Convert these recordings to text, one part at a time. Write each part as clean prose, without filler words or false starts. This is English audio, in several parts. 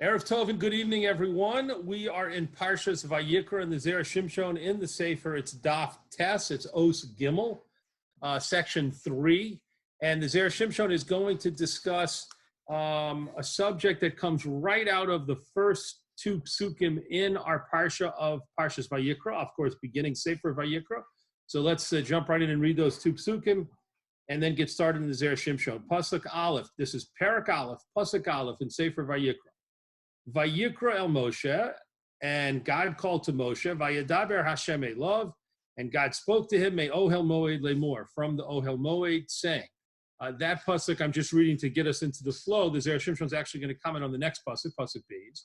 Erev Tov and good evening, everyone. We are in Parshas Vayikra and the Zera Shimshon in the sefer. It's Daf Tes, it's Os Gimel, section 3. And the Zera Shimshon is going to discuss a subject that comes right out of the first two psukim in our Parsha of Parshas Vayikra, of course, beginning sefer Vayikra. So let's jump right in and read those two psukim and then get started in the Zera Shimshon. Pasuk Aleph, this is Perak Aleph, Pasuk Aleph in sefer Vayikra. Vayikra el Moshe, and God called to Moshe, Vayadaber Hashem Elov, and God spoke to him, May Ohel Moed Lemor, from the Ohel Moed, saying, that pasuk I'm just reading to get us into the flow. The Zera Shimshon is actually going to comment on the next pasuk, pasuk Beis.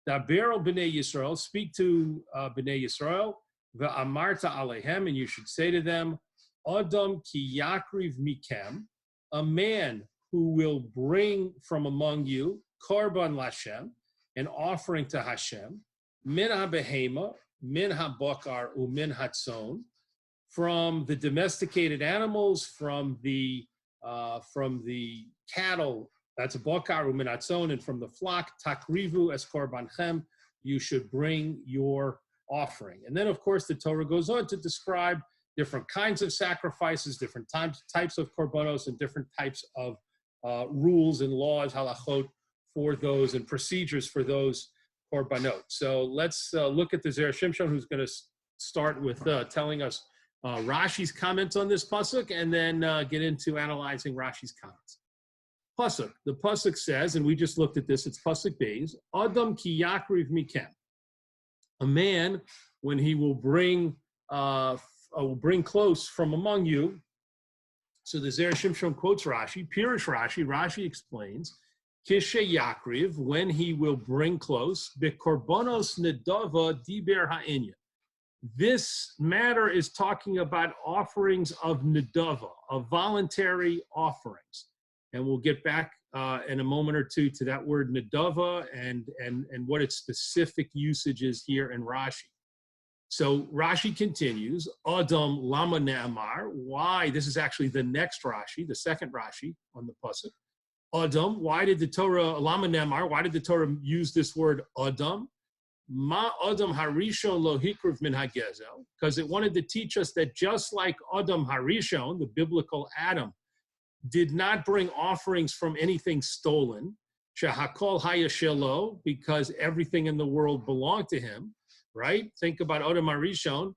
Daber el Bnei Yisrael, speak to Bnei Yisrael, Ve'amarta Alehem, and you should say to them, Adam ki yakriv mikem, a man who will bring from among you, Korban Lashem, an offering to Hashem, min ha-behema, min ha-bakar, umin hatzon, from the domesticated animals, from the cattle, that's a bakar, umin hatzon, and from the flock, takrivu es korbanchem, you should bring your offering. And then, of course, the Torah goes on to describe different kinds of sacrifices, different types of korbanos, and different types of rules and laws, halachot, for those and procedures for those korbanot. So let's look at the Zera Shimshon, who's going to start with telling us Rashi's comments on this pasuk, and then get into analyzing Rashi's comments. Pasuk. The pasuk says, and we just looked at this, it's pasuk Beis, Adam ki yakriv mikem. A man, when he will bring close from among you. So the Zera Shimshon quotes Rashi, Pirush Rashi. Rashi explains, Kishe Yakriv, when he will bring close, Bekorbanos Nedava Diber Ha'inya. This matter is talking about offerings of Nedava, of voluntary offerings. And we'll get back in a moment or two to that word Nedava and what its specific usage is here in Rashi. So Rashi continues, Adam Lama Ne'amar, why? This is actually the next Rashi, the second Rashi on the pasuk. Adam, why did the Torah, Lama Nemar, why did the Torah use this word Adam? Ma Adam Harishon lo hikruv min hagezel, because it wanted to teach us that just like Adam Harishon, the biblical Adam, did not bring offerings from anything stolen, shehakol hayashelo, because everything in the world belonged to him, right? Think about Adam Harishon.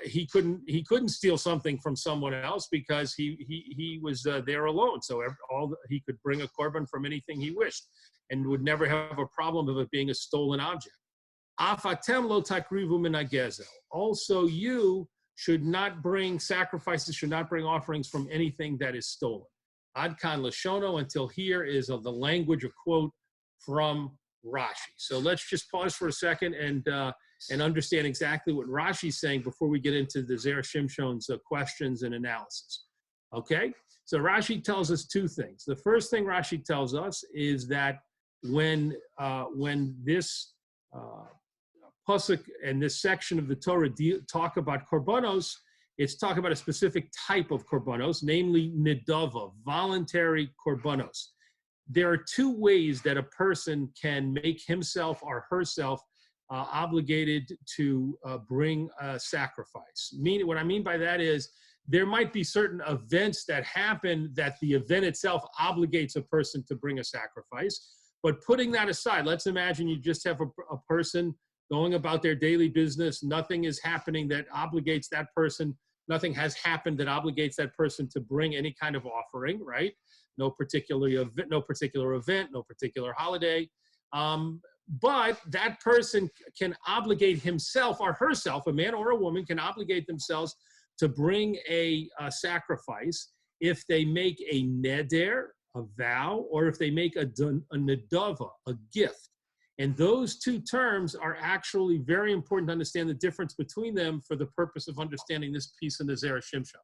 He couldn't steal something from someone else because he was there alone. So he could bring a korban from anything he wished and would never have a problem of it being a stolen object. Afatem lo takrivu min hagezel. Also, you should not bring sacrifices, should not bring offerings from anything that is stolen. Ad kan lashono, until here is of the language, a quote from Rashi. So let's just pause for a second and understand exactly what Rashi's saying before we get into the Zera Shimshon's questions and analysis. Okay? So Rashi tells us two things. The first thing Rashi tells us is that when this pasuk and this section of the Torah talk about korbanos, it's talking about a specific type of korbanos, namely nedava, voluntary korbanos. There are two ways that a person can make himself or herself obligated to bring a sacrifice. What I mean by that is there might be certain events that happen that the event itself obligates a person to bring a sacrifice. But putting that aside, let's imagine you just have a person going about their daily business. Nothing is happening that obligates that person. Nothing has happened that obligates that person to bring any kind of offering, right? No particular event, no particular holiday. But that person can obligate himself or herself, a man or a woman can obligate themselves to bring a sacrifice if they make a neder, a vow, or if they make a nedava, a gift. And those two terms are actually very important to understand the difference between them for the purpose of understanding this piece in the Zera Shimshon.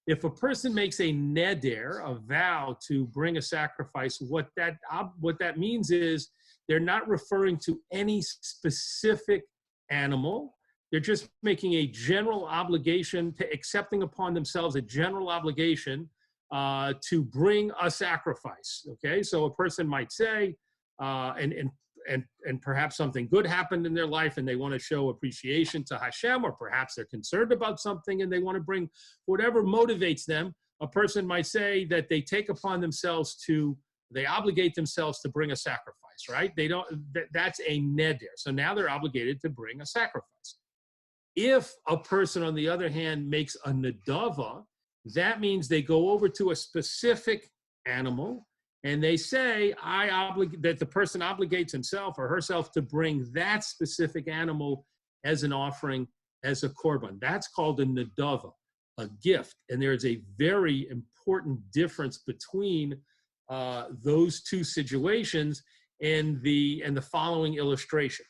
If a person makes a neder, a vow to bring a sacrifice, what that means is they're not referring to any specific animal. They're just making a general obligation, to accepting upon themselves a general obligation to bring a sacrifice. Okay, so a person might say, and and perhaps something good happened in their life and they want to show appreciation to Hashem, or perhaps they're concerned about something and they want to bring whatever motivates them. A person might say that they take upon themselves they obligate themselves to bring a sacrifice, right? That's a neder. So now they're obligated to bring a sacrifice. If a person, on the other hand, makes a nedava, that means they go over to a specific animal and they say, that the person obligates himself or herself to bring that specific animal as an offering, as a korban. That's called a nedava, a gift. And there's a very important difference between those two situations in the following illustration.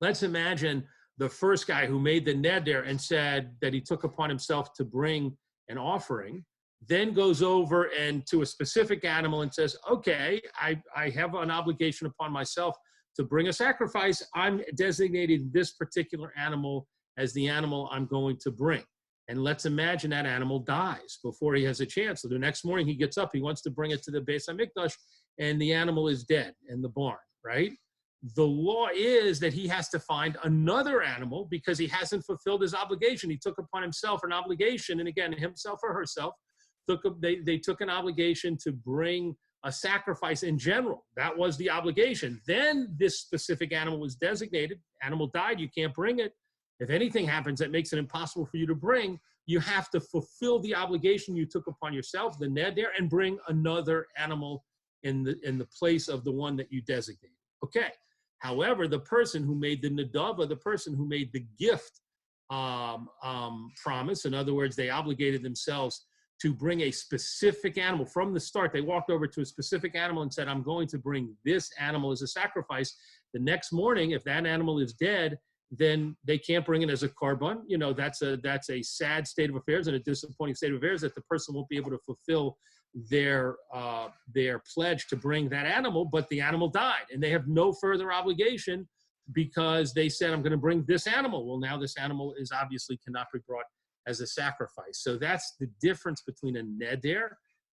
Let's imagine the first guy who made the neder and said that he took upon himself to bring an offering, then goes over and to a specific animal and says, okay, I have an obligation upon myself to bring a sacrifice. I'm designating this particular animal as the animal I'm going to bring. And let's imagine that animal dies before he has a chance. So the next morning he gets up, he wants to bring it to the Beis HaMikdash, and the animal is dead in the barn, right? The law is that he has to find another animal because he hasn't fulfilled his obligation. He took upon himself an obligation, and again, himself or herself, they took an obligation to bring a sacrifice in general. That was the obligation. Then this specific animal was designated. Animal died, you can't bring it. If anything happens that makes it impossible for you to bring, you have to fulfill the obligation you took upon yourself, the neder, and bring another animal in the place of the one that you designated. Okay. However, the person who made the nedava, the person who made the gift promise, in other words, they obligated themselves to bring a specific animal from the start. They walked over to a specific animal and said, I'm going to bring this animal as a sacrifice. The next morning, if that animal is dead, then they can't bring it as a korban. You know, that's a sad state of affairs and a disappointing state of affairs that the person won't be able to fulfill their pledge to bring that animal, but the animal died and they have no further obligation because they said, I'm going to bring this animal. Well, now this animal is obviously cannot be brought as a sacrifice. So that's the difference between a neder,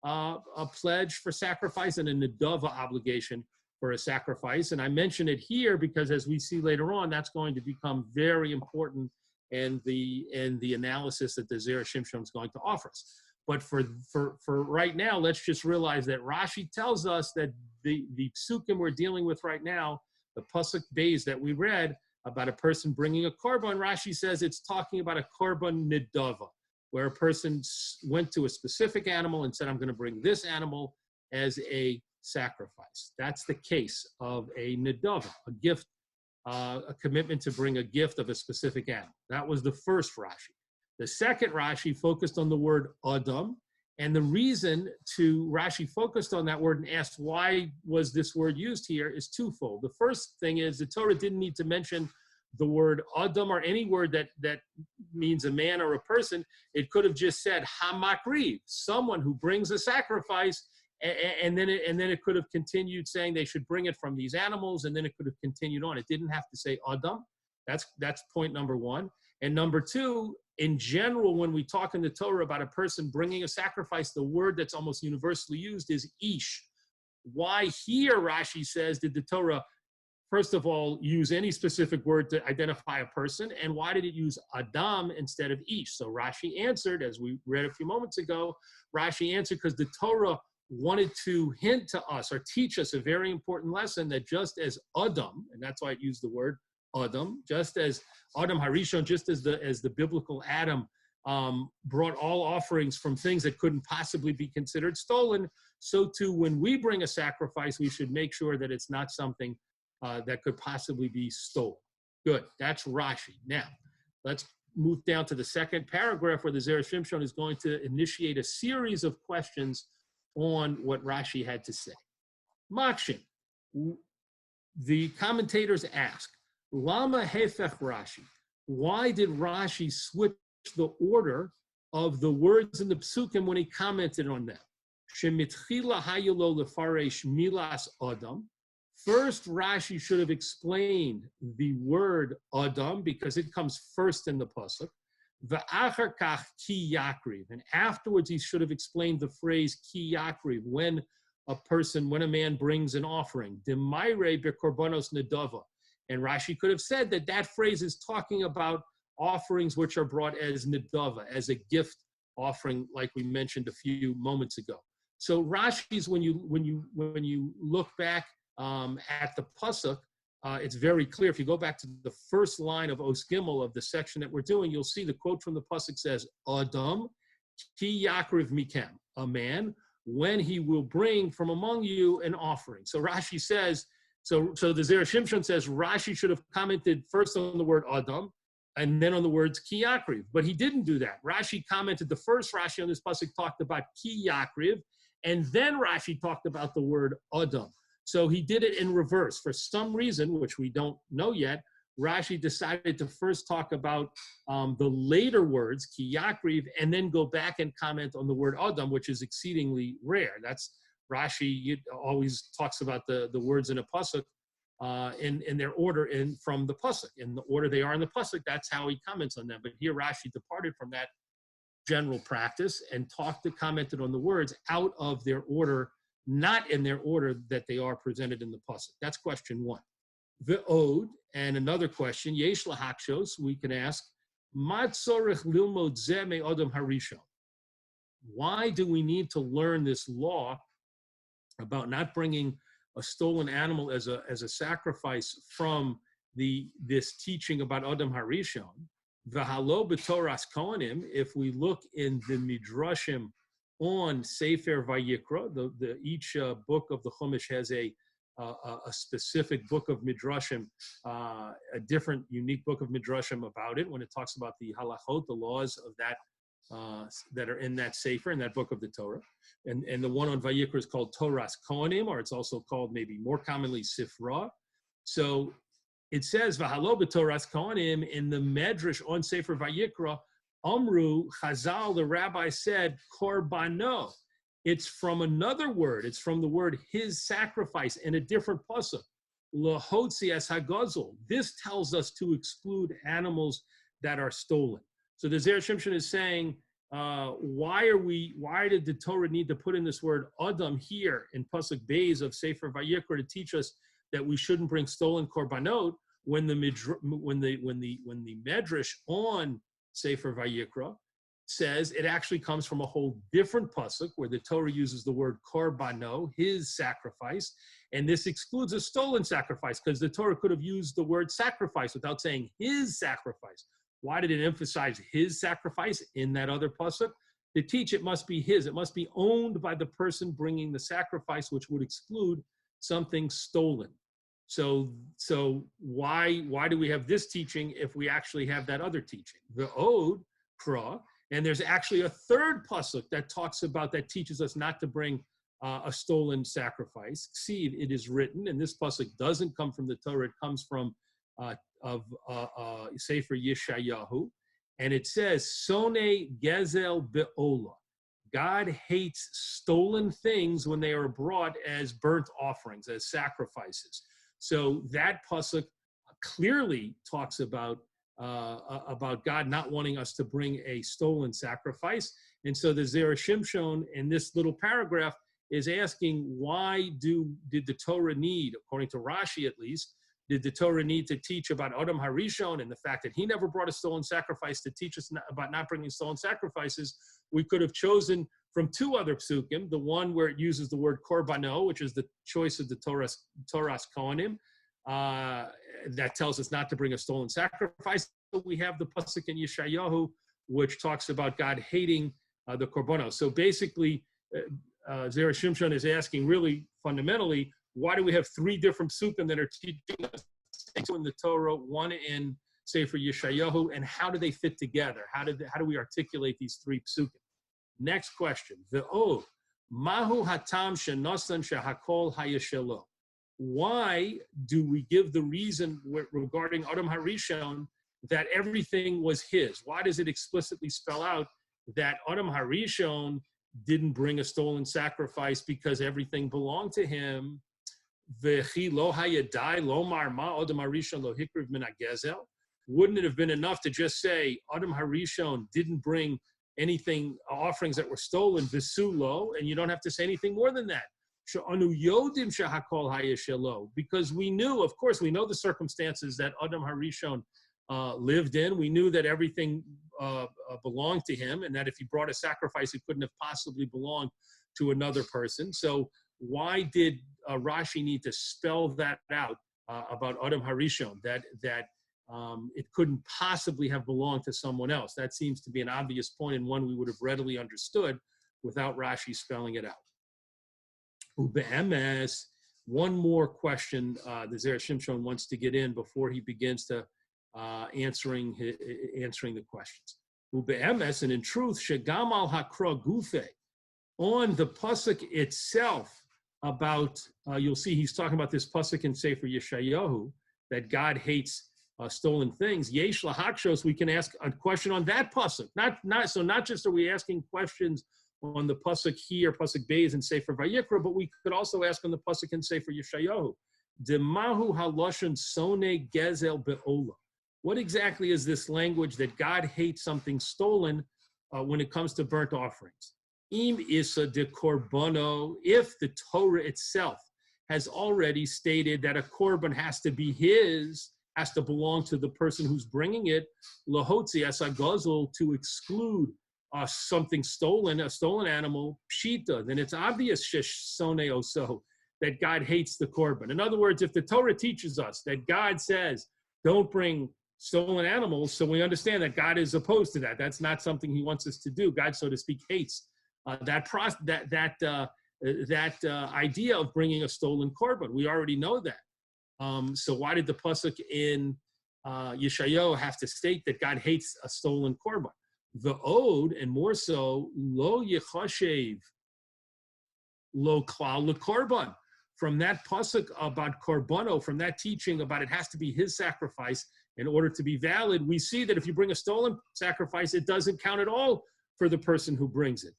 a pledge for sacrifice, and a nedava obligation for a sacrifice. And I mention it here because as we see later on, that's going to become very important in the analysis that the Zera Shimshon is going to offer us. But for right now, let's just realize that Rashi tells us that the psukim we're dealing with right now, the pasuk beis that we read about a person bringing a korban, Rashi says it's talking about a korban nedava, where a person went to a specific animal and said, I'm going to bring this animal as a sacrifice. That's the case of a nedava, a gift, a commitment to bring a gift of a specific animal. That was the first Rashi. The second Rashi focused on the word Adam, and the reason Rashi focused on that word and asked why was this word used here is twofold. The first thing is the Torah didn't need to mention the word Adam or any word that means a man or a person. It could have just said Hamakriv, someone who brings a sacrifice, and then it could have continued saying they should bring it from these animals, and then it could have continued on. It didn't have to say Adam. That's point number one. And number two, in general, when we talk in the Torah about a person bringing a sacrifice, the word that's almost universally used is ish. Why here, Rashi says, did the Torah, first of all, use any specific word to identify a person? And why did it use Adam instead of ish? So Rashi answered, as we read a few moments ago, Rashi answered because the Torah wanted to hint to us or teach us a very important lesson that just as Adam, and that's why it used the word Adam, just as Adam Harishon, just as the biblical Adam brought all offerings from things that couldn't possibly be considered stolen, so too when we bring a sacrifice, we should make sure that it's not something that could possibly be stolen. Good, that's Rashi. Now, let's move down to the second paragraph where the Zera Shimshon is going to initiate a series of questions on what Rashi had to say. Makshin, the commentators ask, Lama hefech Rashi? Why did Rashi switch the order of the words in the psukim when he commented on them? Shemitchila hayulo lefaresh milas adam. First, Rashi should have explained the word adam because it comes first in the pasuk. V'achar kach ki yakriv, and afterwards he should have explained the phrase ki yakriv, when a person, when a man brings an offering. Demaire bekorbanos nedava. And Rashi could have said that that phrase is talking about offerings which are brought as nedava, as a gift offering, like we mentioned a few moments ago. So Rashi's, when you look back at the pasuk, it's very clear. If you go back to the first line of Os Gimel of the section that we're doing, you'll see the quote from the pasuk says, "Adam ki yakriv mikem," a man, when he will bring from among you an offering. So Rashi says, so the Zera Shimshon says Rashi should have commented first on the word Adam and then on the words ki yakriv, but he didn't do that. Rashi commented, the first Rashi on this pasuk talked about ki yakriv, and then Rashi talked about the word Adam. So he did it in reverse. For some reason, which we don't know yet, Rashi decided to first talk about the later words, ki yakriv, and then go back and comment on the word Adam, which is exceedingly rare. That's Rashi always talks about the words in a pasuk in their order from the pasuk. In the order they are in the pasuk, that's how he comments on them. But here Rashi departed from that general practice and commented on the words out of their order, not in their order that they are presented in the pasuk. That's question one. The ode, and another question, yesh lahakshos, we can ask, ma tzorich lilmod zeh me'adam harishon. Why do we need to learn this law about not bringing a stolen animal as a sacrifice from this teaching about Adam Harishon? V'halo b'toras kohanim, if we look in the midrashim on sefer Vayikra, each book of the Chumash has a specific book of midrashim, a different, unique book of midrashim about it when it talks about the halachot, the laws of that that are in that sefer, in that book of the Torah. And the one on Vayikra is called Toras Kohanim, or it's also called maybe more commonly Sifra. So it says, V'halo b'Toras Kohanim, in the Medrash on Sefer Vayikra, Amru, Chazal, the rabbi said, Korbano. It's from another word. It's from the word his sacrifice in a different pasuk. Lahotzi as hagazol. This tells us to exclude animals that are stolen. So the Zera Shimshon is saying, why did the Torah need to put in this word Adam here in pasuk Beis of Sefer Vayikra to teach us that we shouldn't bring stolen korbanot when the Medrash on Sefer Vayikra says it actually comes from a whole different pasuk where the Torah uses the word korbano, his sacrifice, and this excludes a stolen sacrifice because the Torah could have used the word sacrifice without saying his sacrifice. Why did it emphasize his sacrifice in that other pasuk? To teach it must be his. It must be owned by the person bringing the sacrifice, which would exclude something stolen. So why do we have this teaching if we actually have that other teaching? The Ode, Kra, and there's actually a third pasuk that teaches us not to bring a stolen sacrifice. See, it is written, and this pasuk doesn't come from the Torah. It comes from Sefer Yeshayahu, and it says, Sone Gezel Be'ola. God hates stolen things when they are brought as burnt offerings, as sacrifices. So that pasuk clearly talks about God not wanting us to bring a stolen sacrifice. And so the Zera Shimshon in this little paragraph is asking, why did the Torah need, according to Rashi at least, did the Torah need to teach about Adam Harishon and the fact that he never brought a stolen sacrifice to teach us about not bringing stolen sacrifices? We could have chosen from two other psukim, the one where it uses the word korbano, which is the choice of the Toras Kohanim, that tells us not to bring a stolen sacrifice. But we have the pasuk in Yeshayahu, which talks about God hating the korbanos. So basically, Zera Shimshon is asking really fundamentally, why do we have three different psukim that are teaching us in the Torah, one in Sefer Yeshayahu, and how do they fit together? How do we articulate these three psukim? Next question. Mahu hatam shenosan shehakol hayashelo. Why do we give the reason regarding Adam Harishon that everything was his? Why does it explicitly spell out that Adam Harishon didn't bring a stolen sacrifice because everything belonged to him? Wouldn't it have been enough to just say Adam Harishon didn't bring anything, offerings that were stolen, visulo, and you don't have to say anything more than that? because we knew, of course, we know the circumstances that Adam Harishon lived in. We knew that everything belonged to him, and that if he brought a sacrifice, it couldn't have possibly belonged to another person. So why did Rashi need to spell that out about Adam Harishon, that it couldn't possibly have belonged to someone else? That seems to be an obvious point, and one we would have readily understood without Rashi spelling it out. Ube'emes, one more question the Zera Shimshon wants to get in before he begins to answering the questions. Ube'emes, and in truth, shegam al hakra gufe, on the pasuk itself about, you'll see he's talking about this pasuk in Sefer Yeshayahu, that God hates stolen things. Yesh lahakshos, we can ask a question on that pasuk. Not just are we asking questions on the pasuk here, pasuk Beis in Sefer Vayikra, but we could also ask on the pasuk in Sefer Yeshayahu. Demahu haloshen sone gezel be'ola. What exactly is this language that God hates something stolen when it comes to burnt offerings? Im isa de korbono, if the Torah itself has already stated that a korban has to be his, has to belong to the person who's bringing it, lahotzi as a gozel, to exclude something stolen, a stolen animal, pshita, then it's obvious sheshone oso, that God hates the korban. In other words, if the Torah teaches us that God says, don't bring stolen animals, so we understand that God is opposed to that. That's not something he wants us to do. God, so to speak, hates that idea of bringing a stolen korban. We already know that. So why did the pasuk in Yeshayahu have to state that God hates a stolen korban? The ode, and more so, lo yechashev lo klal lekorban. From that pasuk about korbono, from that teaching about it has to be his sacrifice in order to be valid, we see that if you bring a stolen sacrifice, it doesn't count at all for the person who brings it.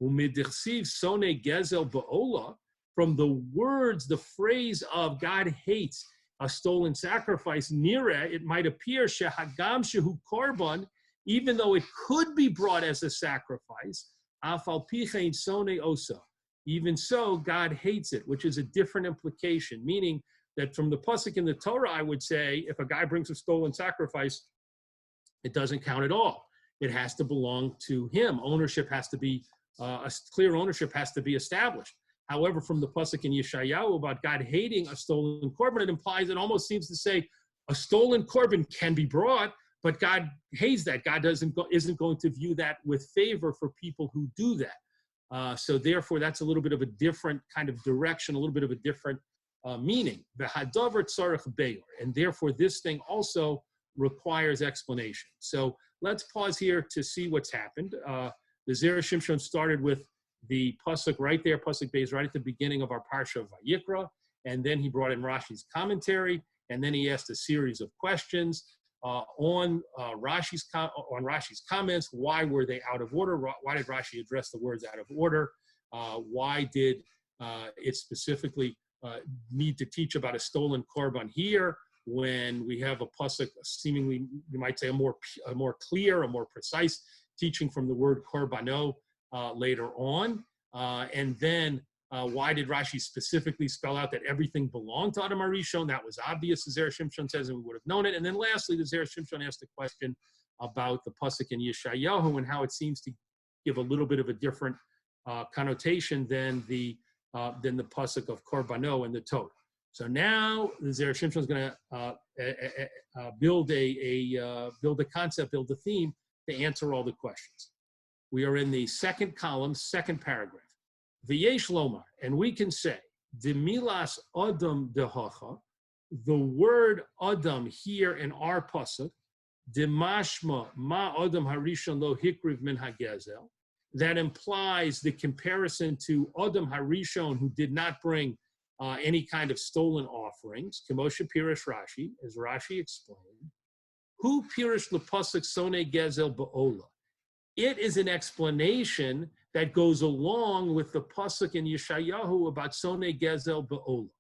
Umidichsiv sone gezel ba'ola, from the words, the phrase of God hates a stolen sacrifice, nira, it might appear shehagam shehu korban, even though it could be brought as a sacrifice, afal pichein sone osa. Even so, God hates it, which is a different implication, meaning that from the pasuk in the Torah, I would say, if a guy brings a stolen sacrifice, it doesn't count at all. It has to belong to him. Ownership has to be, a clear ownership has to be established. However, from the pasuk in Yeshayahu about God hating a stolen korban, it implies, it almost seems to say, a stolen korban can be brought, but God hates that. God isn't going to view that with favor for people who do that. So therefore, that's a little bit of a different kind of direction, a little bit of a different meaning. And therefore, this thing also requires explanation. So let's pause here to see what's happened. The Zera Shimshon started with the pasuk right there, pasuk Beis, right at the beginning of our Parsha of Vayikra, and then he brought in Rashi's commentary, and then he asked a series of questions on Rashi's comments. Why were they out of order? Why did Rashi address the words out of order? Why did it specifically need to teach about a stolen korban here when we have a pasuk, seemingly, you might say, a more clear, a more precise teaching from the word korbano later on? And then why did Rashi specifically spell out that everything belonged to Adam Harishon? That was obvious, the Zera Shimshon says, and we would have known it. And then lastly, the Zera Shimshon asked a question about the pasuk in Yeshayahu and how it seems to give a little bit of a different connotation than the pasuk of Korbano in the Torah. So now the Zera Shimshon is going to build a concept, build a theme to answer all the questions. We are in the second column, second paragraph. V'yesh lomar, and we can say, demilas adam dehacha, the word adam here in our pasuk, demashma ma adam harishon lo hikriv min hagezel, that implies the comparison to Adam Harishon, who did not bring any kind of stolen offerings. Kemoshe Pirish Rashi, as Rashi explained, who Pirish lepasuk sone gezel ba'ola. It is an explanation that goes along with the pasuk in Yeshayahu about sone gezel ba'ola.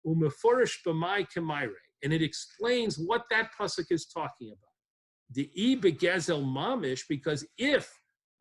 Umeforish b'mai kemaire, and it explains what that pasuk is talking about. The I begezel mamish, because if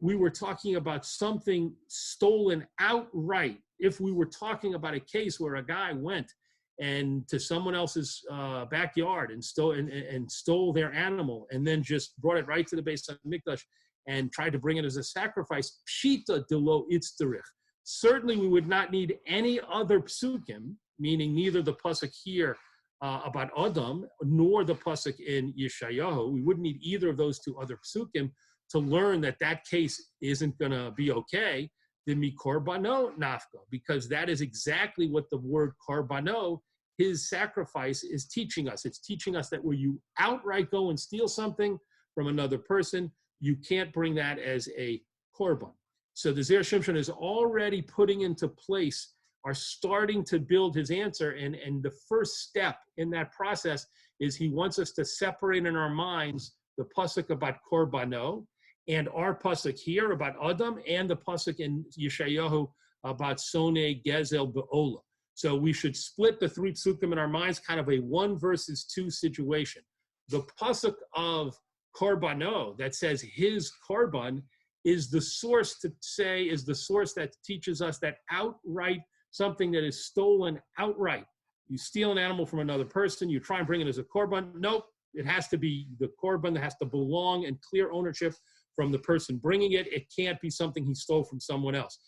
we were talking about something stolen outright if we were talking about a case where a guy went and to someone else's backyard and stole their animal and then just brought it right to the Beis HaMikdash and tried to bring it as a sacrifice, pshita de lo itzderich. Certainly we would not need any other psukim, meaning neither the pasuk here about Adam nor the pasuk in Yeshayahu. We wouldn't need either of those two other psukim to learn that that case isn't going to be okay. The mikorbano nafka, because that is exactly what the word korbano, his sacrifice, is teaching us. It's teaching us that where you outright go and steal something from another person, you can't bring that as a korban. So the Zera Shimshon is already putting into place, are starting to build his answer, and the first step in that process is he wants us to separate in our minds the pasuk about korbano and our pasuk here about Adam and the pasuk in Yeshayahu about Sone Gezel Be'ola. So we should split the three psukim in our minds, kind of a 1 versus 2 situation. The pasuk of korbano that says his korban is the source that teaches us that outright, something that is stolen outright. You steal an animal from another person, you try and bring it as a korban. Nope, it has to be the korban that has to belong and clear ownership from the person bringing it. It can't be something he stole from someone else.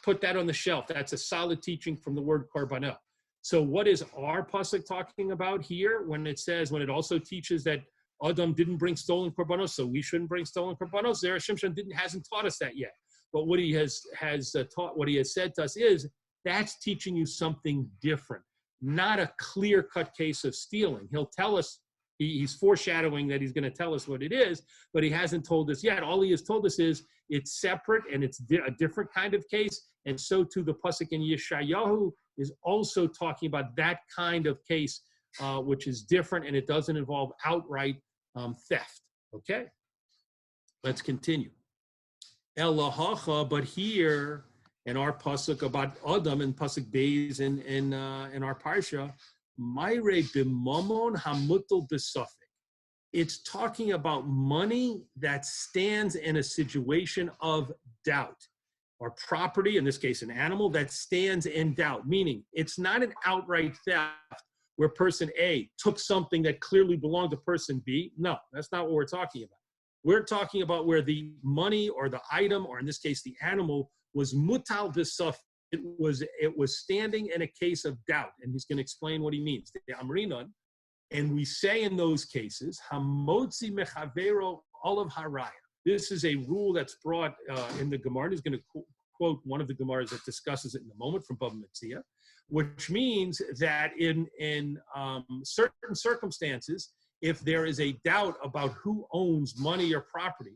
Put that on the shelf. That's a solid teaching from the word korbano. So what is our pasuk talking about here when it also teaches that Adam didn't bring stolen korbanos, so we shouldn't bring stolen korbanos? Zera Shimshon hasn't taught us that yet. But what he has taught, what he has said to us is, that's teaching you something different, not a clear-cut case of stealing. He'll tell us, he's foreshadowing that he's going to tell us what it is, but he hasn't told us yet. All he has told us is it's separate and it's a different kind of case. And so too the pasuk in Yeshayahu is also talking about that kind of case, which is different, and it doesn't involve outright theft. Okay, let's continue. Elahacha, but here in our pasuk about Adam and pasuk Beis in our Parsha, Mayre b'mamon hamutel b'safek. It's talking about money that stands in a situation of doubt, or property, in this case an animal, that stands in doubt, meaning it's not an outright theft where person A took something that clearly belonged to person B. No, that's not what we're talking about. We're talking about where the money or the item, or in this case the animal, was mutal b'safek. It was standing in a case of doubt, and he's going to explain what he means. And we say in those cases, hamotzi mechavero olav haraya. This is a rule that's brought in the Gemara. He's going to quote one of the Gemaras that discusses it in a moment from Bava Metzia, which means that in certain circumstances, if there is a doubt about who owns money or property,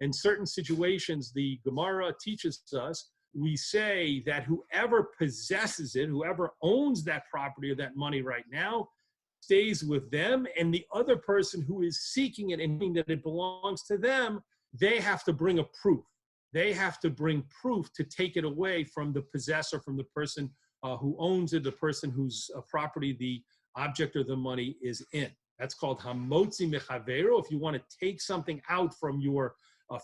in certain situations, the Gemara teaches us, we say that whoever possesses it, whoever owns that property or that money right now, stays with them, and the other person who is seeking it and thinking that it belongs to them, they have to bring a proof. They have to bring proof to take it away from the possessor, from the person who owns it, the person whose property the object or the money is in. That's called hamotzi mechavero. If you want to take something out from your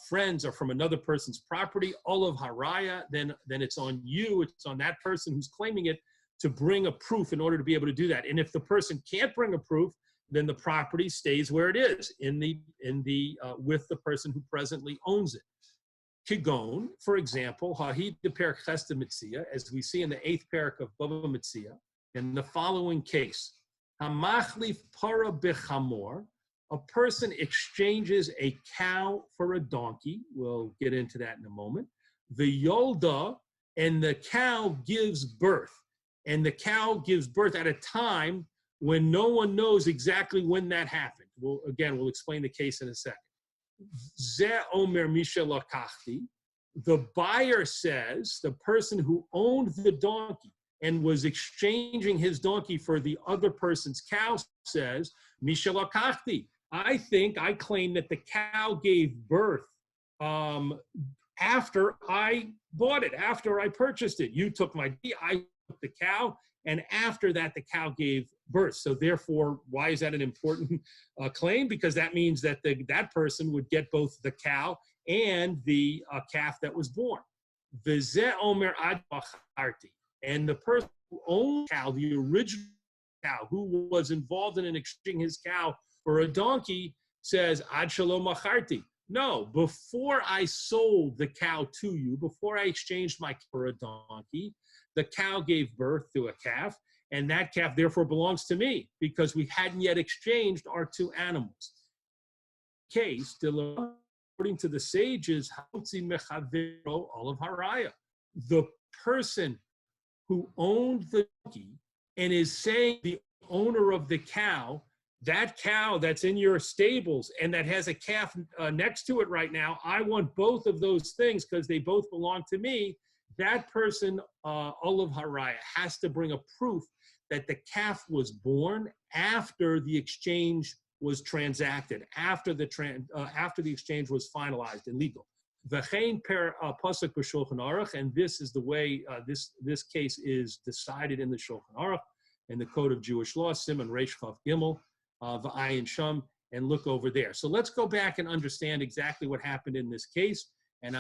friends or from another person's property, olav haraya, then it's on you, it's on that person who's claiming it to bring a proof in order to be able to do that. And if the person can't bring a proof, then the property stays where it is, with the person who presently owns it. Kigon, for example, hahid de perak chesta mitzia, as we see in the 8th parak of Bava Metzia, in the following case: hamachlif para bechamor. A person exchanges a cow for a donkey. We'll get into that in a moment. The yolda, and the cow gives birth. And the cow gives birth at a time when no one knows exactly when that happened. We'll explain the case in a second. Ze omer misha lakachti. The buyer says, the person who owned the donkey and was exchanging his donkey for the other person's cow says, misha lakachti. I claim that the cow gave birth after I bought it, after I purchased it. You took my deed, I took the cow, and after that, the cow gave birth. So therefore, why is that an important claim? Because that means that that person would get both the cow and the calf that was born. V'zeh omer ad bacharti. And the person who owned the cow, the original cow, who was involved in exchanging his cow for a donkey, says, ad shalom macharti. No, before I sold the cow to you, before I exchanged my cow for a donkey, the cow gave birth to a calf, and that calf therefore belongs to me because we hadn't yet exchanged our two animals. Case, according to the sages, the person who owned the donkey and is saying the owner of the cow, that cow that's in your stables and that has a calf next to it right now, I want both of those things because they both belong to me. That person, Olav Haraya, has to bring a proof that the calf was born after the exchange was transacted, after the exchange was finalized and legal. V'chein per pasuk b'Shulchan Aruch, and this is the way this case is decided in the Shulchan Aruch, in the Code of Jewish Law, Siman Reish Chav Gimel, V'ayin Sham, and look over there. So let's go back and understand exactly what happened in this case, and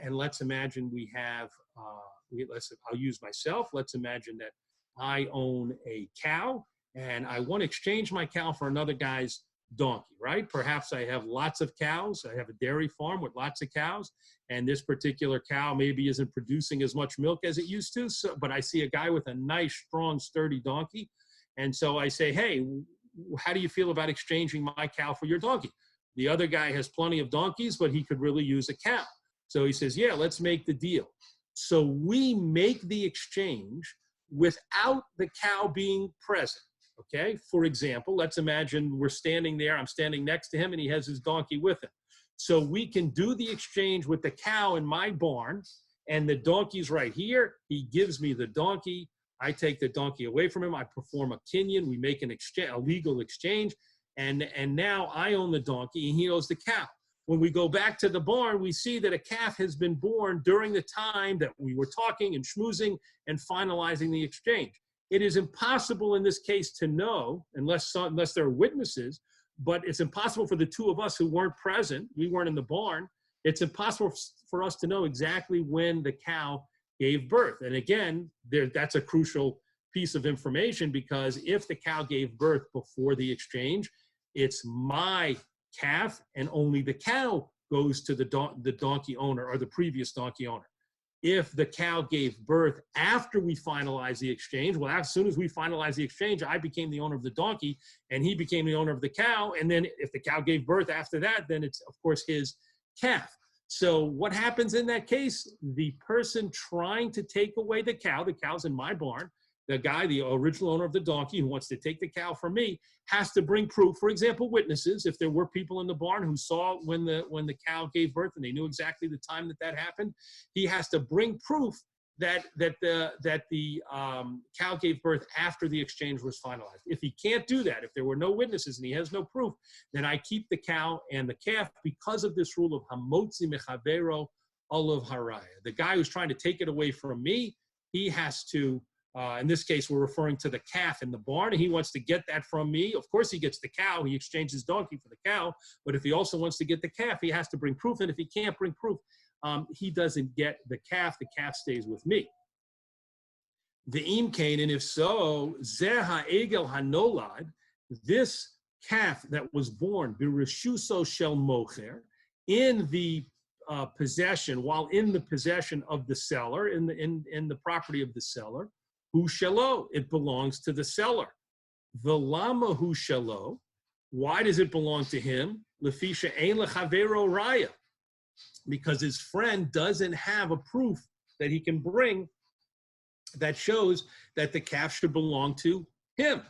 let's imagine we have. I'll use myself. Let's imagine that I own a cow, and I want to exchange my cow for another guy's donkey, right? Perhaps I have lots of cows. I have a dairy farm with lots of cows, and this particular cow maybe isn't producing as much milk as it used to, but I see a guy with a nice, strong, sturdy donkey, and so I say, hey, how do you feel about exchanging my cow for your donkey? The other guy has plenty of donkeys, but he could really use a cow. So he says, yeah, let's make the deal. So we make the exchange without the cow being present, okay? For example, let's imagine we're standing there, I'm standing next to him, and he has his donkey with him. So we can do the exchange with the cow in my barn, and the donkey's right here. He gives me the donkey. I take the donkey away from him. I perform a kinyan. We make an exchange, a legal exchange, and now I own the donkey, and he owns the cow. When we go back to the barn, we see that a calf has been born during the time that we were talking and schmoozing and finalizing the exchange. It is impossible in this case to know, unless there are witnesses, but it's impossible for the two of us who weren't present, we weren't in the barn, it's impossible for us to know exactly when the cow gave birth. And again, that's a crucial piece of information, because if the cow gave birth before the exchange, it's my calf, and only the cow goes to the donkey owner or the previous donkey owner. If the cow gave birth after we finalized the exchange, well, as soon as we finalized the exchange, I became the owner of the donkey and he became the owner of the cow. And then if the cow gave birth after that, then it's, of course, his calf. So what happens in that case? The person trying to take away the cow's in my barn, the guy, the original owner of the donkey who wants to take the cow from me, has to bring proof. For example, witnesses. If there were people in the barn who saw when the cow gave birth and they knew exactly the time that happened, he has to bring proof that the cow gave birth after the exchange was finalized. If he can't do that, if there were no witnesses and he has no proof, then I keep the cow and the calf because of this rule of hamotzi mechavero olav haraya. The guy who's trying to take it away from me, he has to. In this case, we're referring to the calf in the barn, and he wants to get that from me. Of course, he gets the cow. He exchanges his donkey for the cow. But if he also wants to get the calf, he has to bring proof. And if he can't bring proof, he doesn't get the calf. The calf stays with me. The im kain, and if so, zeh ha'egel hanolad, this calf that was born, b'reshuso shel mocher, in the possession, while in the possession of the seller, in the property of the seller, hu shelo, it belongs to the seller. V'lama hu shelo, why does it belong to him? Lefisha ein lechavero raya, because his friend doesn't have a proof that he can bring that shows that the calf should belong to him.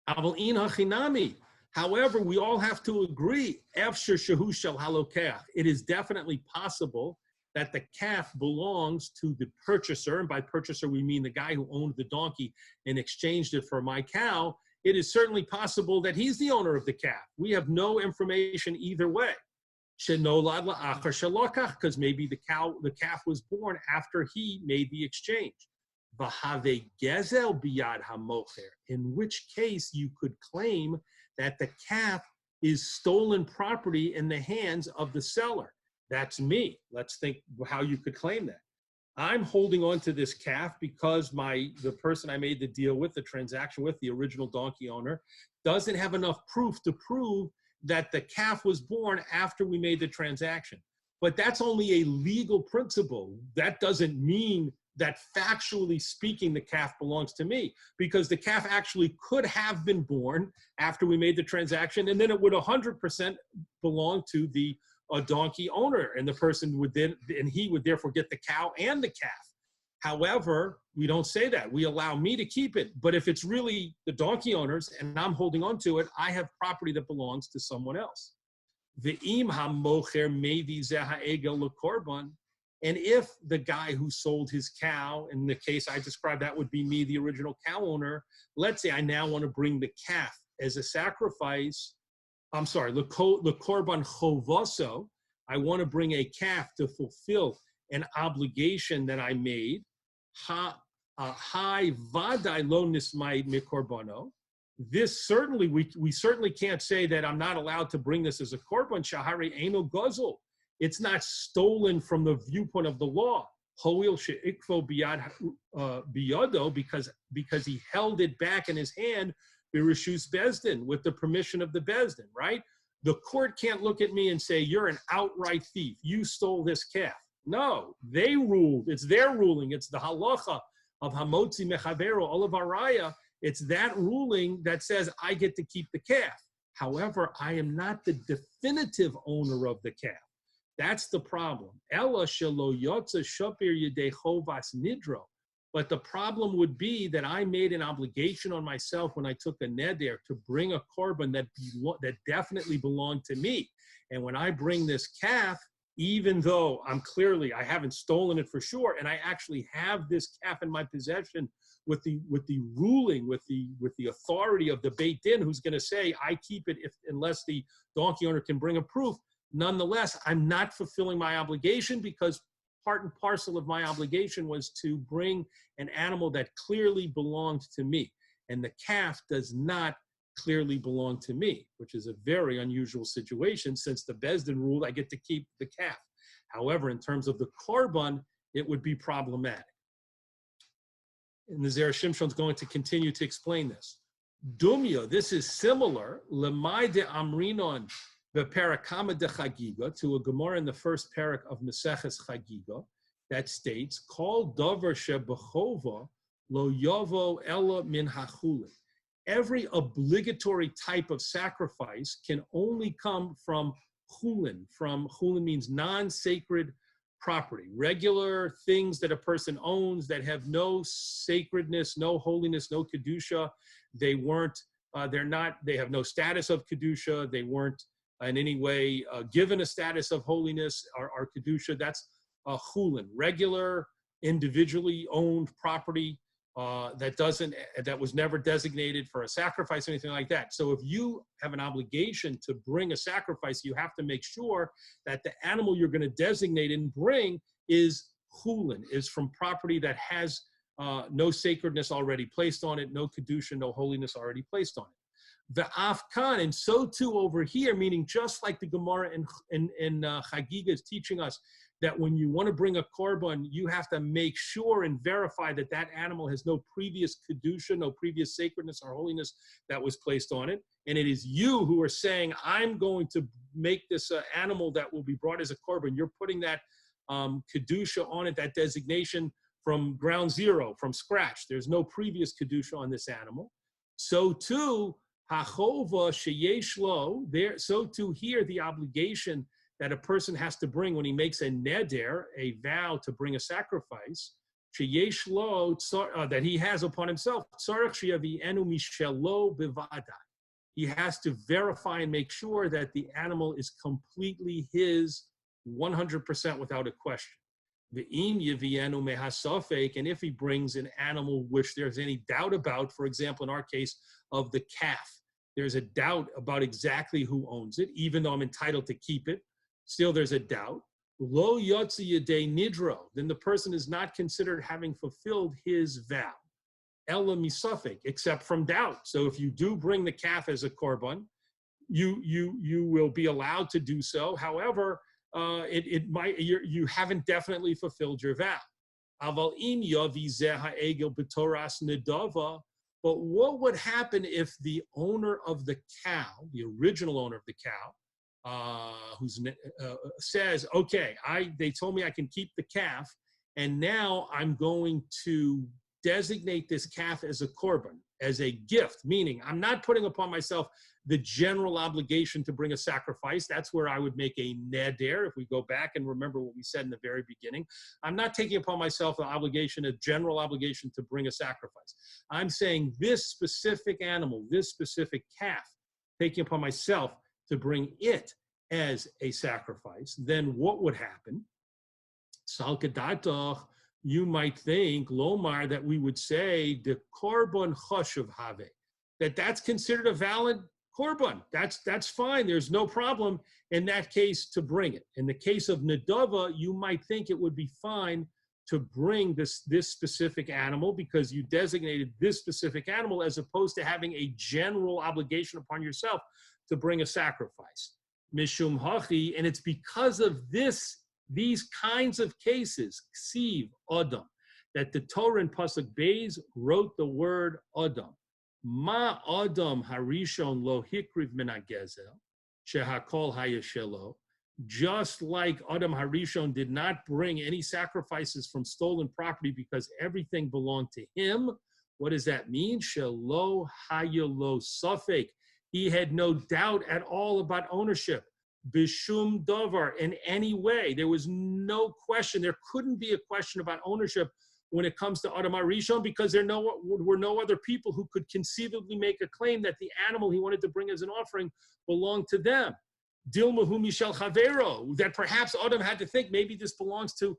Aval in hachinami. However, we all have to agree, efshar shehu shel halokeach. It is definitely possible that the calf belongs to the purchaser, and by purchaser we mean the guy who owned the donkey and exchanged it for my cow. It is certainly possible that he's the owner of the calf. We have no information either way. Shenolad la'achar shalokach, because maybe the calf was born after he made the exchange. V'have gezel biyad hamocher, in which case you could claim that the calf is stolen property in the hands of the seller. That's me. Let's think how you could claim that. I'm holding on to this calf because the person I made the deal with, the transaction with, the original donkey owner, doesn't have enough proof to prove that the calf was born after we made the transaction. But that's only a legal principle. That doesn't mean that factually speaking, the calf belongs to me, because the calf actually could have been born after we made the transaction, and then it would 100% belong to the donkey owner, and the person would then, and he would therefore get the cow and the calf. However, we don't say that. We allow me to keep it. But if it's really the donkey owner's and I'm holding on to it, I have property that belongs to someone else. Ve'im hamocher mevi zeh ha'egel lekorban. And if the guy who sold his cow, in the case I described, that would be me, the original cow owner, let's say I now want to bring the calf as a sacrifice. I'm sorry, lekorban chovaso. I want to bring a calf to fulfill an obligation that I made. Hai vadai lo nismai mikorbano. This certainly, we certainly can't say that I'm not allowed to bring this as a korban. Shahari eno gozel. It's not stolen from the viewpoint of the law. Hoil she'ikvo biyado, because he held it back in his hand, birishus bezdin, with the permission of the bezdin, right? The court can't look at me and say, you're an outright thief. You stole this calf. No, they ruled. It's their ruling. It's the halacha of hamotzi mechavero olav araya. It's that ruling that says I get to keep the calf. However, I am not the definitive owner of the calf. That's the problem. Ella shelo yotza shapir yedei chovas nidro. But the problem would be that I made an obligation on myself when I took a neder to bring a korban that definitely belonged to me. And when I bring this calf, even though I haven't stolen it for sure, and I actually have this calf in my possession with the ruling, with the authority of the Beit Din, who's going to say I keep it unless the donkey owner can bring a proof. Nonetheless, I'm not fulfilling my obligation, because part and parcel of my obligation was to bring an animal that clearly belonged to me. And the calf does not clearly belong to me, which is a very unusual situation, since the Bezdin ruled I get to keep the calf. However, in terms of the korban, it would be problematic. And the Zera Shimshon is going to continue to explain this. Dumya, this is similar, lemai de amrinon beparakama de chagiga, to a Gemara in the first parak of Meseches Chagiga, that states, Kol davar shebechova lo yovo ella min hachulin. Every obligatory type of sacrifice can only come from chulin. Chulin means non-sacred property, regular things that a person owns that have no sacredness, no holiness, no kedusha. They have no status of kedusha. They weren't in any way given a status of holiness or kedusha. That's chulin, regular, individually owned property that was never designated for a sacrifice or anything like that. So if you have an obligation to bring a sacrifice, you have to make sure that the animal you're going to designate and bring is chulin, is from property that has no sacredness already placed on it, no kedusha, no holiness already placed on it. The afkan, and so too over here, meaning just like the Gemara in Chagiga is teaching us, that when you want to bring a korban, you have to make sure and verify that that animal has no previous kedusha, no previous sacredness or holiness that was placed on it. And it is you who are saying, I'm going to make this animal that will be brought as a korban. You're putting that kedusha on it, that designation, from ground zero, from scratch. There's no previous kedusha on this animal. So too, hachova sheyesh lo, there. So too here, the obligation that a person has to bring when he makes a neder, a vow to bring a sacrifice, sheyesh lo, that he has upon himself. He has to verify and make sure that the animal is completely his, 100% without a question. And if he brings an animal which there's any doubt about, for example, in our case of the calf, there's a doubt about exactly who owns it, even though I'm entitled to keep it. Still, there's a doubt. Lo yotzi yedei nidro, then the person is not considered having fulfilled his vow. Ella misafek, except from doubt. So if you do bring the calf as a korban, you will be allowed to do so. However, it might, you haven't definitely fulfilled your vow. Aval im yavi zeh ha'egel b'toras nedava. But what would happen if the owner of the cow, the original owner of the cow, says, okay, they told me I can keep the calf, and now I'm going to designate this calf as a korban, as a gift, meaning I'm not putting upon myself the general obligation to bring a sacrifice. That's where I would make a neder. If we go back and remember what we said in the very beginning, I'm not taking upon myself the obligation, a general obligation to bring a sacrifice. I'm saying this specific animal, this specific calf, taking upon myself to bring it as a sacrifice. Then what would happen? Salkadatoch, you might think, Lomar, that we would say the korban choshev have, that's considered a valid korban. That's fine. There's no problem in that case to bring it. In the case of nedava, you might think it would be fine to bring this specific animal because you designated this specific animal as opposed to having a general obligation upon yourself to bring a sacrifice. Mishum hachi, and it's because of these kinds of cases, ksiv, adam, that the Torah in Pasuk Beis wrote the word adam. Ma adam harishon lo hikriv min hagezel, shehakol hayashelo. Just like Adam Harishon did not bring any sacrifices from stolen property because everything belonged to him. What does that mean? Shelo hayalo safek. He had no doubt at all about ownership. Bishum davar, in any way. There was no question. There couldn't be a question about ownership when it comes to Adam Harishon because there were no other people who could conceivably make a claim that the animal he wanted to bring as an offering belonged to them. Dilmahu Mishel Chavero, that perhaps Adam had to think maybe this belongs to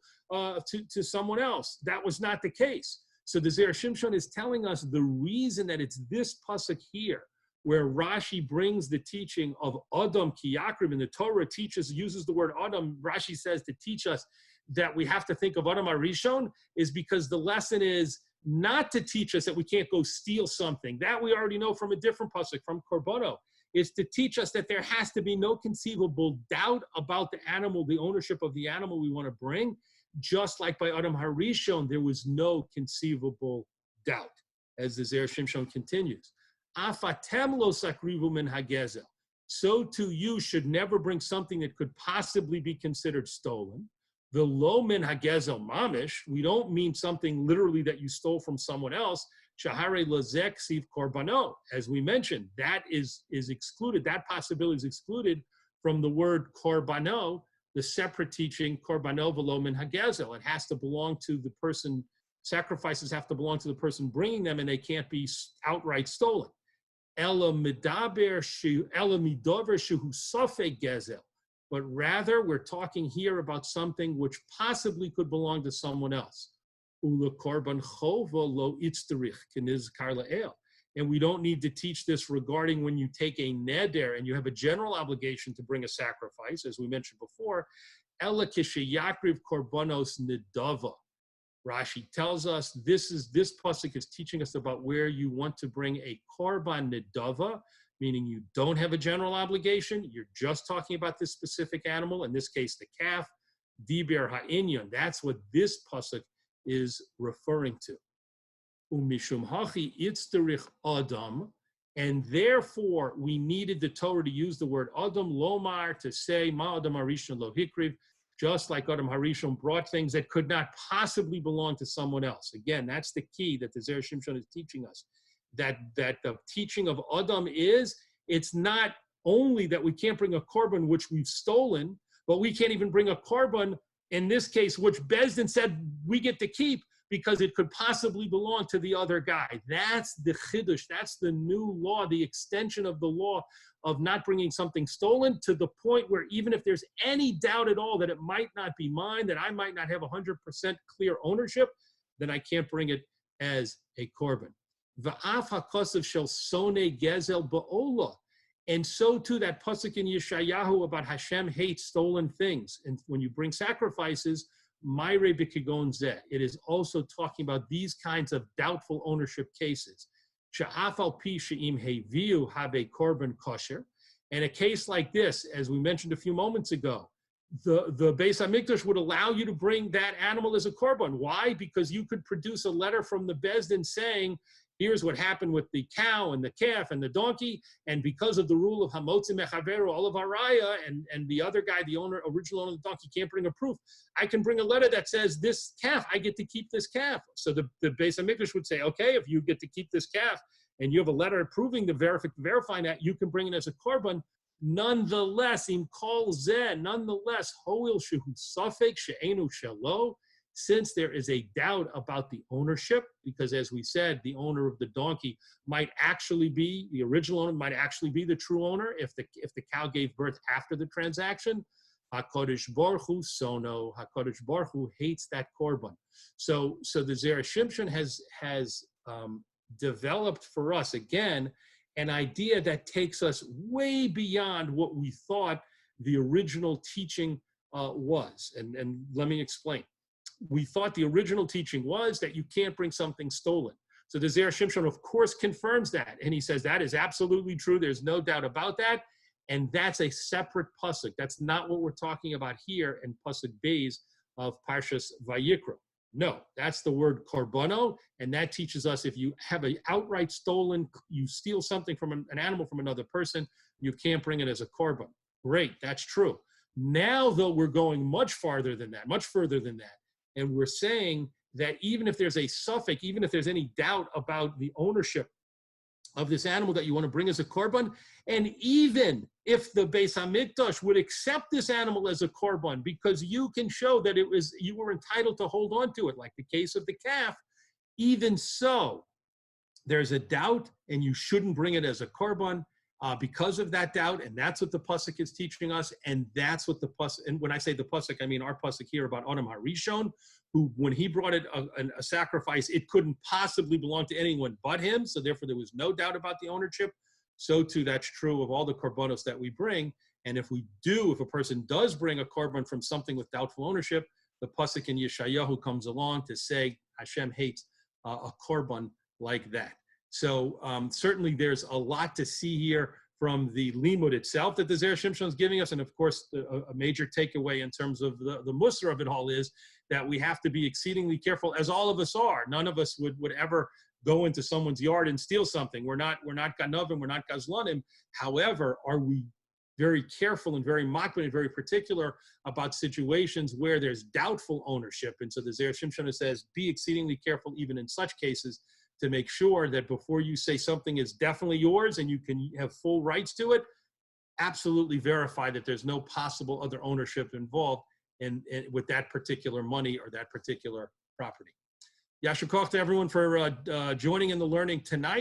someone else. That was not the case. So the Zera Shimshon is telling us the reason that it's this pasuk here, where Rashi brings the teaching of Adam ki Yakrib, and the Torah uses the word Adam. Rashi says to teach us that we have to think of Adam Harishon, is because the lesson is not to teach us that we can't go steal something. That we already know from a different pasuk, from Korbono. Is to teach us that there has to be no conceivable doubt about the animal, the ownership of the animal we want to bring, just like by Adam Harishon, there was no conceivable doubt, as the Zera Shimshon continues. Afatem lo sakrivu min hagezel. So too you should never bring something that could possibly be considered stolen. The lo min hagezel mamish, we don't mean something literally that you stole from someone else. Shahare lazek siv korbano, as we mentioned, that is excluded. That possibility is excluded from the word korbano, the separate teaching korbano v'lo min hagezel. It has to belong to the person. Sacrifices have to belong to the person bringing them, and they can't be outright stolen. Ela midaber shehu safek gezel. But rather, we're talking here about something which possibly could belong to someone else. And we don't need to teach this regarding when you take a neder and you have a general obligation to bring a sacrifice, as we mentioned before. Ela kisheyakriv korbanos nedava. Rashi tells us this pasuk is teaching us about where you want to bring a korban nedava, meaning you don't have a general obligation. You're just talking about this specific animal, in this case, the calf. Diber ha'inyan. That's what this pasuk is referring to. Umishum hachi itzterich adam, and therefore we needed the Torah to use the word adam lomar, to say ma adam harishon lo hikriv, just like Adam Harishon brought things that could not possibly belong to someone else. Again, that's the key that the Zera Shimshon is teaching us. That the teaching of Adam is, it's not only that we can't bring a korban which we've stolen, but we can't even bring a korban, in this case, which Bezdin said we get to keep because it could possibly belong to the other guy. That's the chiddush. That's the new law, the extension of the law of not bringing something stolen, to the point where even if there's any doubt at all that it might not be mine, that I might not have 100% clear ownership, then I can't bring it as a korban. V'af hakosav shel sonei gezel ba'ola. And so too, that pasuk in Yeshayahu about Hashem hates stolen things. And when you bring sacrifices, Mayre b'kigon zeh, it is also talking about these kinds of doubtful ownership cases. Sha'afal pi she'im heviu habe korban kosher. And a case like this, as we mentioned a few moments ago, the Beis Hamikdash would allow you to bring that animal as a korban. Why? Because you could produce a letter from the Beis Din saying, here's what happened with the cow and the calf and the donkey, and because of the rule of Hamotzi Mechaveru, all of Araya, and the other guy, the owner, original owner of the donkey, can't bring a proof. I can bring a letter that says this calf, I get to keep this calf. So the Beis Hamikdash would say, okay, if you get to keep this calf, and you have a letter proving verifying that, you can bring it as a korban. Nonetheless, im kol zeh, nonetheless, hoil shehu safek she'enu shelo, since there is a doubt about the ownership, because as we said, the owner of the donkey might actually be, the original owner might actually be the true owner if the cow gave birth after the transaction. HaKadosh Baruch Hu sono, HaKadosh Baruch Hu hates that korban. So the Zera Shimshon has developed for us, again, an idea that takes us way beyond what we thought the original teaching was. And let me explain. We thought the original teaching was that you can't bring something stolen. So the Zera Shimshon, of course, confirms that. And he says that is absolutely true. There's no doubt about that. And that's a separate pasuk. That's not what we're talking about here in pasuk Beis of Parshas Vayikra. No, that's the word korbono, and that teaches us if you have an outright stolen, you steal something from an animal from another person, you can't bring it as a korban. Great, that's true. Now, though, we're going much further than that, and we're saying that even if there's a suffix, even if there's any doubt about the ownership of this animal that you want to bring as a korban, and even if the Beis Hamikdash would accept this animal as a korban because you can show that you were entitled to hold on to it, like the case of the calf, even so, there's a doubt and you shouldn't bring it as a korban because of that doubt, and that's what the pasuk is teaching us, and that's what the pasuk, and when I say the pasuk, I mean our pasuk here about Adam HaRishon, who, when he brought it a sacrifice, it couldn't possibly belong to anyone but him, so therefore there was no doubt about the ownership. So too, that's true of all the korbanos that we bring, and if a person does bring a korban from something with doubtful ownership, the pasuk in Yeshayahu comes along to say Hashem hates a korban like that. So certainly there's a lot to see here from the limud itself that the Zera Shimshon is giving us. And of course, a major takeaway in terms of the musar of it all is that we have to be exceedingly careful, as all of us are. None of us would ever go into someone's yard and steal something. We're not ganavim, we're not gazlanim. However, are we very careful and very makbid and very particular about situations where there's doubtful ownership? And so the Zera Shimshon says, be exceedingly careful even in such cases, to make sure that before you say something is definitely yours and you can have full rights to it, absolutely verify that there's no possible other ownership involved with that particular money or that particular property. Yashar Koch to everyone for joining in the learning tonight.